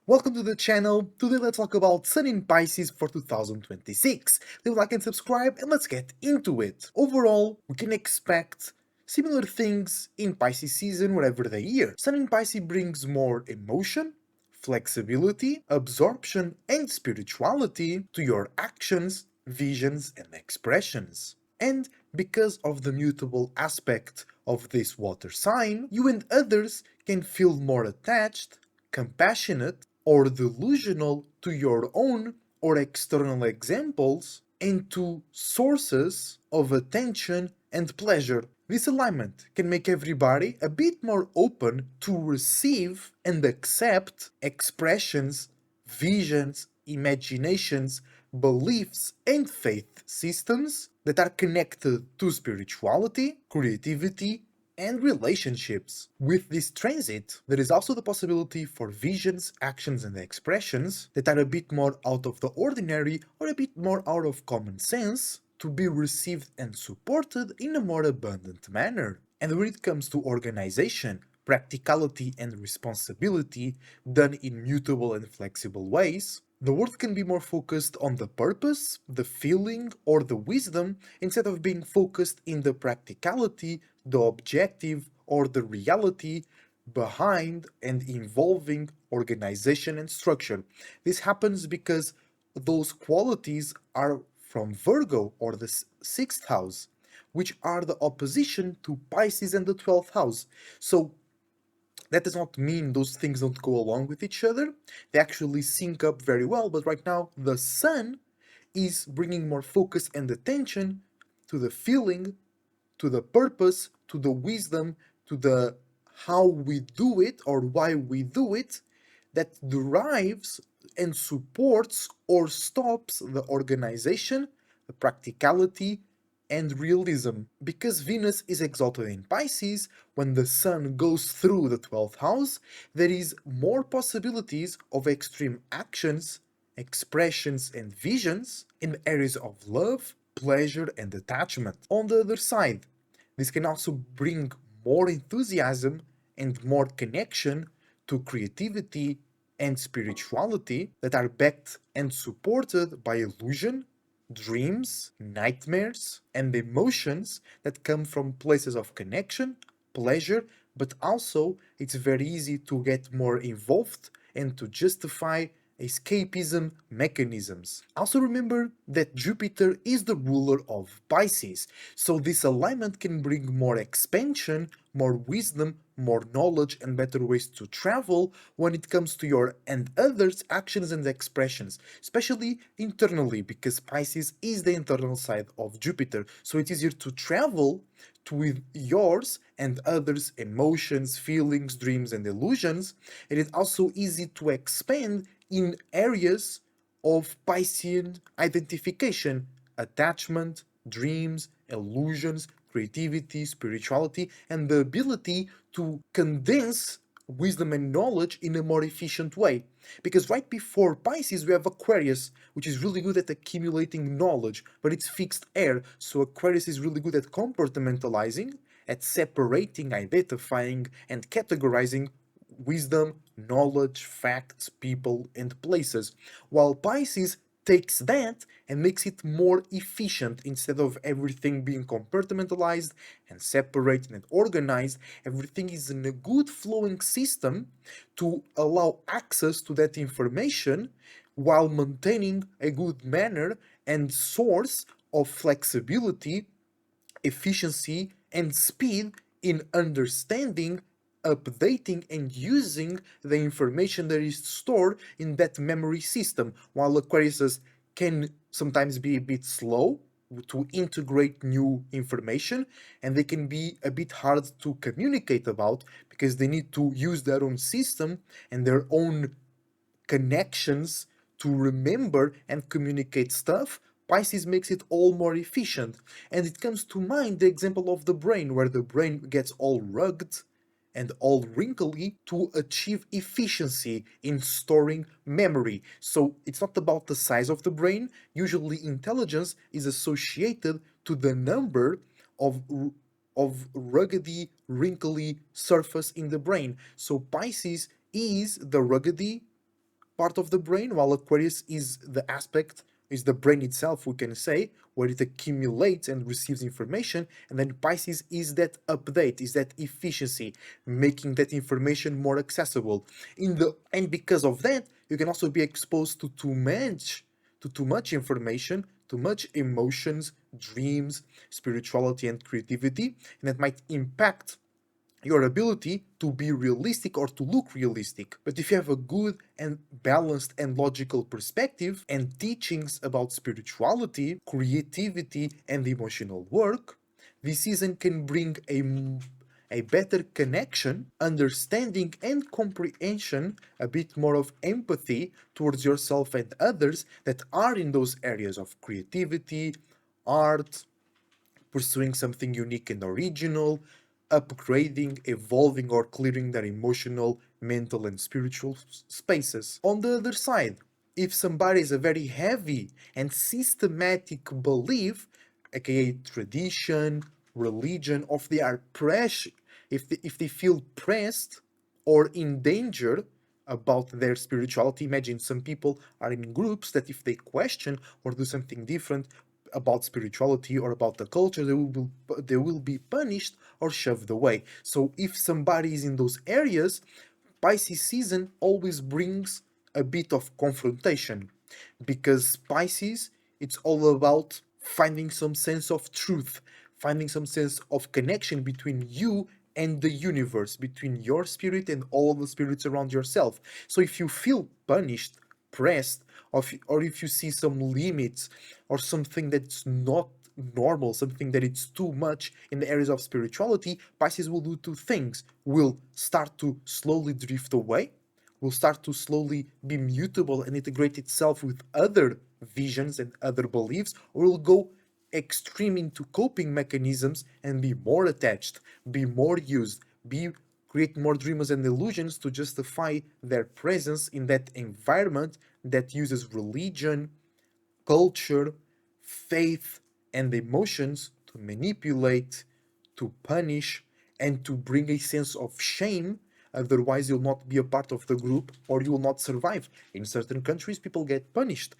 Welcome to the channel. Today let's talk about Sun in Pisces for 2026. Leave a like and subscribe and let's get into it. Overall, we can expect similar things in Pisces season whatever the year. Sun in Pisces brings more emotion, flexibility, absorption and spirituality to your actions, visions and expressions. And because of the mutable aspect of this water sign, you and others can feel more attached, compassionate, or delusional to your own or external examples and to sources of attention and pleasure. This alignment can make everybody a bit more open to receive and accept expressions, visions, imaginations, beliefs, and faith systems that are connected to spirituality, creativity, and relationships. With this transit, there is also the possibility for visions, actions, and expressions that are a bit more out of the ordinary or a bit more out of common sense to be received and supported in a more abundant manner. And when it comes to organization, practicality, and responsibility done in mutable and flexible ways, the world can be more focused on the purpose, the feeling, or the wisdom instead of being focused in the practicality, the objective, or the reality behind and involving organization and structure. This happens because those qualities are from Virgo or the sixth house, which are the opposition to Pisces and the 12th house. So that does not mean those things don't go along with each other. They actually sync up very well, but right now the sun is bringing more focus and attention to the feeling, to the purpose, to the wisdom, to the how we do it or why we do it that derives and supports or stops the organization, the practicality, and realism. Because Venus is exalted in Pisces, when the Sun goes through the 12th house, there is more possibilities of extreme actions, expressions, and visions in the areas of love, pleasure, and attachment. On the other side, this can also bring more enthusiasm and more connection to creativity and spirituality that are backed and supported by illusion, dreams, nightmares, and emotions that come from places of connection, pleasure, but also it's very easy to get more involved and to justify escapism mechanisms. Also remember that Jupiter is the ruler of Pisces, so this alignment can bring more expansion, more wisdom, more knowledge, and better ways to travel when it comes to your and others' actions and expressions, especially internally, because Pisces is the internal side of Jupiter, so it's easier to travel with yours and others' emotions, feelings, dreams, and illusions, and it's also easy to expand in areas of Piscean identification, attachment, dreams, illusions, creativity, spirituality, and the ability to condense wisdom and knowledge in a more efficient way. Because right before Pisces, we have Aquarius, which is really good at accumulating knowledge, but it's fixed air. So Aquarius is really good at compartmentalizing, at separating, identifying, and categorizing wisdom, knowledge, facts, people, and places. While Pisces takes that and makes it more efficient instead of everything being compartmentalized and separated and organized. Everything is in a good flowing system to allow access to that information while maintaining a good manner and source of flexibility, efficiency, and speed in understanding, updating, and using the information that is stored in that memory system. While Aquarius can sometimes be a bit slow to integrate new information, and they can be a bit hard to communicate about because they need to use their own system and their own connections to remember and communicate stuff. Pisces makes it all more efficient. And it comes to mind the example of the brain, where the brain gets all rugged and all wrinkly to achieve efficiency in storing memory. So it's not about the size of the brain. Usually, intelligence is associated to the number of ruggedy, wrinkly surface in the brain. So Pisces is the ruggedy part of the brain, while Aquarius is the aspect, is the brain itself, we can say, where it accumulates and receives information. And then Pisces is that update, is that efficiency, making that information more accessible. And because of that, you can also be exposed to too much information, too much emotions, dreams, spirituality, and creativity, and that might impact your ability to be realistic or to look realistic. But if you have a good and balanced and logical perspective and teachings about spirituality, creativity, and emotional work, this season can bring a better connection, understanding, and comprehension, a bit more of empathy towards yourself and others that are in those areas of creativity, art, pursuing something unique and original, upgrading, evolving, or clearing their emotional, mental, and spiritual spaces. On the other side, if somebody is a very heavy and systematic belief, aka tradition, religion, or if they are if they feel pressed or in danger about their spirituality. Imagine some people are in groups that if they question or do something different about spirituality or about the culture, they will be punished or shoved away. So if somebody is in those areas, Pisces season always brings a bit of confrontation, because Pisces, it's all about finding some sense of truth, finding some sense of connection between you and the universe, between your spirit and all the spirits around yourself. So if you feel punished, pressed, or if you see some limits or something that's not normal, something that it's too much in the areas of spirituality, Pisces will do two things. Will start to slowly drift away, will start to slowly be mutable and integrate itself with other visions and other beliefs, or will go extreme into coping mechanisms and be more attached, be more used, be create more dreams and illusions to justify their presence in that environment that uses religion, culture, faith, and emotions to manipulate, to punish, and to bring a sense of shame. Otherwise, you'll not be a part of the group or you will not survive. In certain countries, people get punished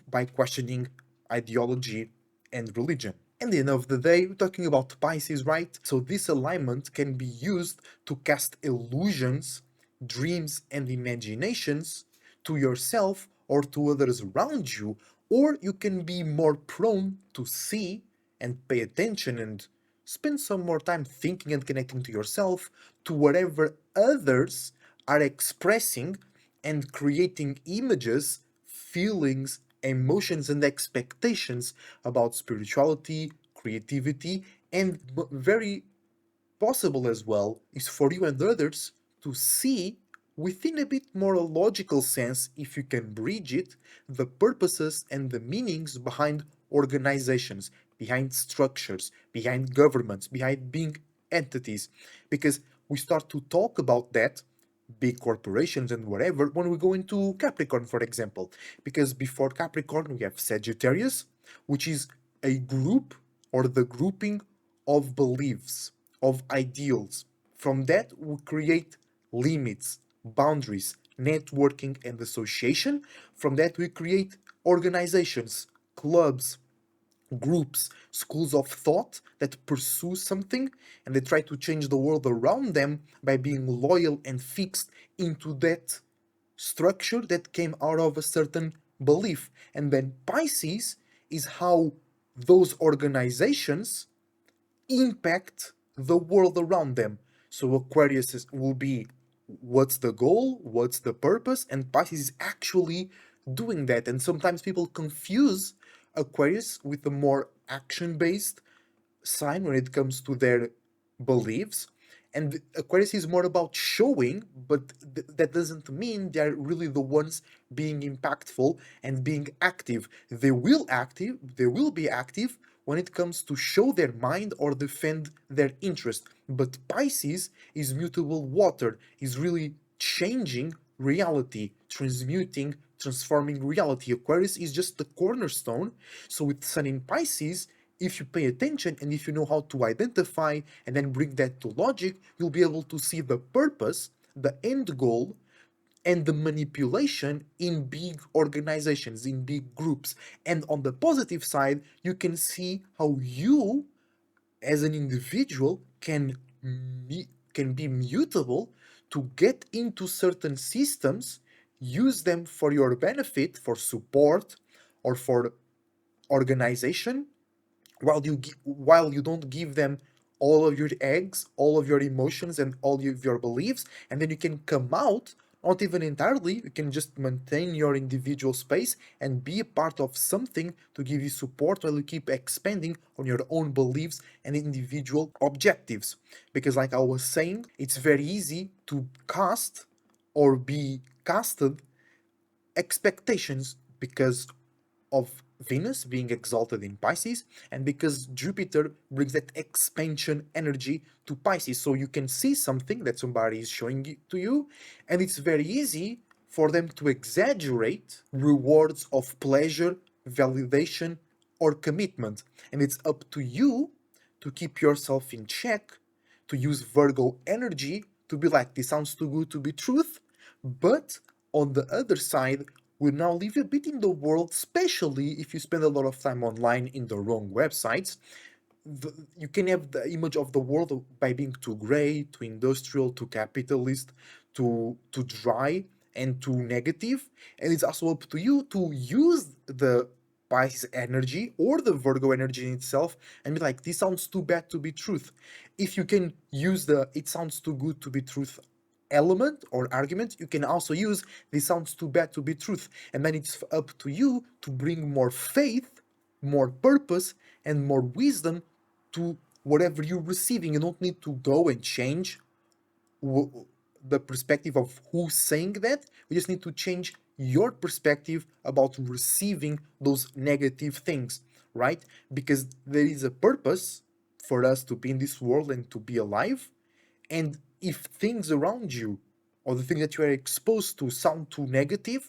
by questioning ideology and religion. At the end of the day, we're talking about Pisces, right? So this alignment can be used to cast illusions, dreams, and imaginations to yourself or to others around you, or you can be more prone to see and pay attention and spend some more time thinking and connecting to yourself, to whatever others are expressing and creating images, feelings, emotions, and expectations about spirituality, creativity, and very possible as well is for you and others to see within a bit more logical sense, if you can bridge it, the purposes and the meanings behind organizations, behind structures, behind governments, behind being entities. Because we start to talk about that, big corporations and whatever, when we go into Capricorn, for example. Because before Capricorn, we have Sagittarius, which is a group or the grouping of beliefs, of ideals. From that, we create limits, boundaries, networking, and association. From that, we create organizations, clubs, groups, schools of thought that pursue something and they try to change the world around them by being loyal and fixed into that structure that came out of a certain belief. And then Pisces is how those organizations impact the world around them. So will be what's the goal, what's the purpose, and Pisces is actually doing that. And sometimes people confuse Aquarius with a more action based sign when it comes to their beliefs. And Aquarius is more about showing, but that doesn't mean they're really the ones being impactful and being active. They will be active when it comes to show their mind or defend their interest. But Pisces is mutable water, is really changing reality, transmuting, transforming reality. Aquarius is just the cornerstone. So with Sun in Pisces, if you pay attention and if you know how to identify and then bring that to logic, you'll be able to see the purpose, the end goal, and the manipulation in big organizations, in big groups. And on the positive side, you can see how you as an individual can be mutable to get into certain systems, use them for your benefit, for support, or for organization, while you don't give them all of your eggs, all of your emotions, and all of your beliefs, and then you can come out not even entirely. You can just maintain your individual space and be a part of something to give you support while you keep expanding on your own beliefs and individual objectives. Because, like I was saying, it's very easy to cast or be casted expectations because of Venus being exalted in Pisces and because Jupiter brings that expansion energy to Pisces. So you can see something that somebody is showing it to you, and it's very easy for them to exaggerate rewards of pleasure, validation, or commitment. And it's up to you to keep yourself in check, to use Virgo energy to be like, this sounds too good to be truth, but on the other side, we now live a bit in the world, especially if you spend a lot of time online in the wrong websites. You can have the image of the world by being too gray, too industrial, too capitalist, too dry, and too negative. And it's also up to you to use the Pisces energy or the Virgo energy in itself and be like, this sounds too bad to be truth. If you can use the it sounds too good to be truth element or argument, you can also use this sounds too bad to be truth. And then it's up to you to bring more faith, more purpose, and more wisdom to whatever you're receiving. You don't need to go and change the perspective of who's saying that. We just need to change your perspective about receiving those negative things, right? Because there is a purpose for us to be in this world and to be alive. And if things around you or the thing that you are exposed to sound too negative,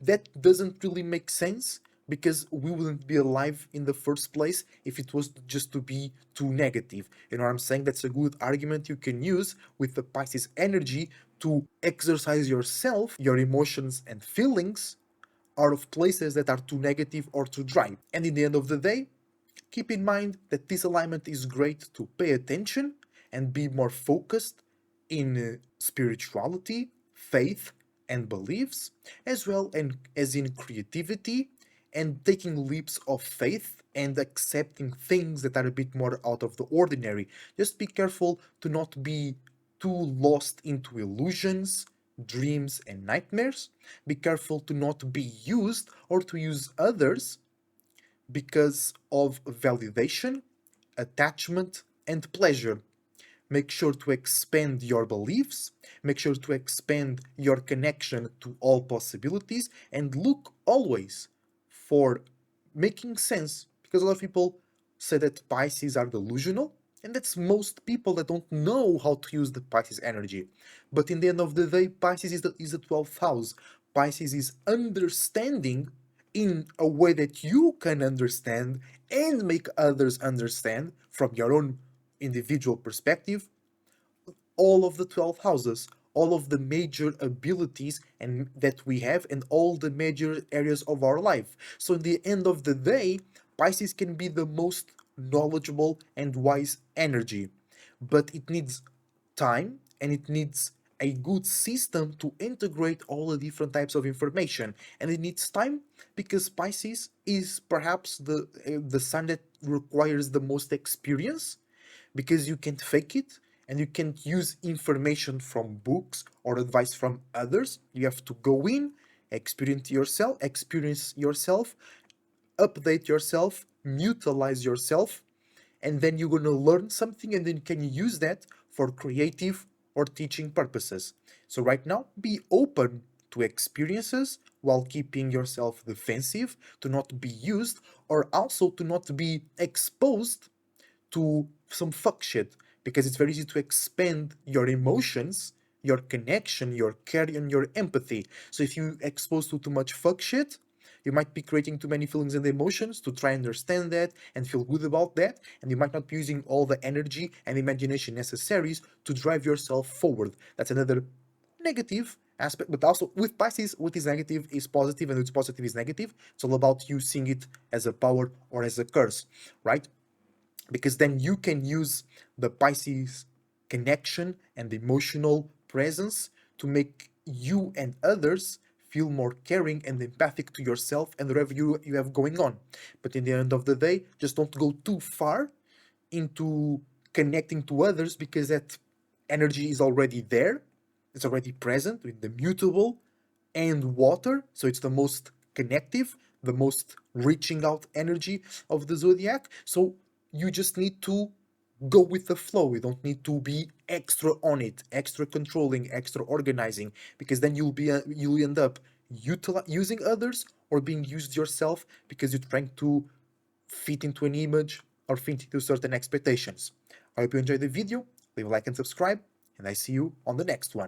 that doesn't really make sense because we wouldn't be alive in the first place if it was just to be too negative. You know what I'm saying? That's a good argument you can use with the Pisces energy to exercise yourself, your emotions and feelings out of places that are too negative or too dry. And in the end of the day, keep in mind that this alignment is great to pay attention and be more focused in spirituality, faith, and beliefs, as well as in creativity and taking leaps of faith and accepting things that are a bit more out of the ordinary. Just be careful to not be too lost into illusions, dreams, and nightmares. Be careful to not be used or to use others because of validation, attachment, and pleasure. Make sure to expand your beliefs, make sure to expand your connection to all possibilities, and look always for making sense. Because a lot of people say that Pisces are delusional, and that's most people that don't know how to use the Pisces energy. But in the end of the day, Pisces is the 12th house. Pisces is understanding in a way that you can understand and make others understand from your own individual perspective all of the 12 houses, all of the major abilities and that we have and all the major areas of our life. So in the end of the day, Pisces can be the most knowledgeable and wise energy, but it needs time and it needs a good system to integrate all the different types of information, and it needs time because Pisces is perhaps the sign that requires the most experience because you can't fake it and you can't use information from books or advice from others. You have to go in, experience yourself, update yourself, utilize yourself, and then you're going to learn something and then can you use that for creative or teaching purposes. So right now, be open to experiences while keeping yourself defensive, to not be used or also to not be exposed to some fuck shit because it's very easy to expand your emotions, your connection, your care, and your empathy. So if you expose to too much fuck shit, you might be creating too many feelings and emotions to try and understand that and feel good about that, and you might not be using all the energy and imagination necessaries to drive yourself forward. That's another negative aspect, but also with Pisces, what is negative is positive, and what's positive is negative. It's all about you seeing it as a power or as a curse, right? Because then you can use the Pisces connection and emotional presence to make you and others feel more caring and empathic to yourself and whatever you have going on. But in the end of the day, just don't go too far into connecting to others, because that energy is already there, it's already present with the mutable and water, so it's the most connective, the most reaching out energy of the zodiac. So you just need to go with the flow. You don't need to be extra on it, extra controlling, extra organizing, because then you'll end up using others or being used yourself because you're trying to fit into an image or fit into certain expectations. I hope you enjoyed the video. Leave a like and subscribe, and I see you on the next one.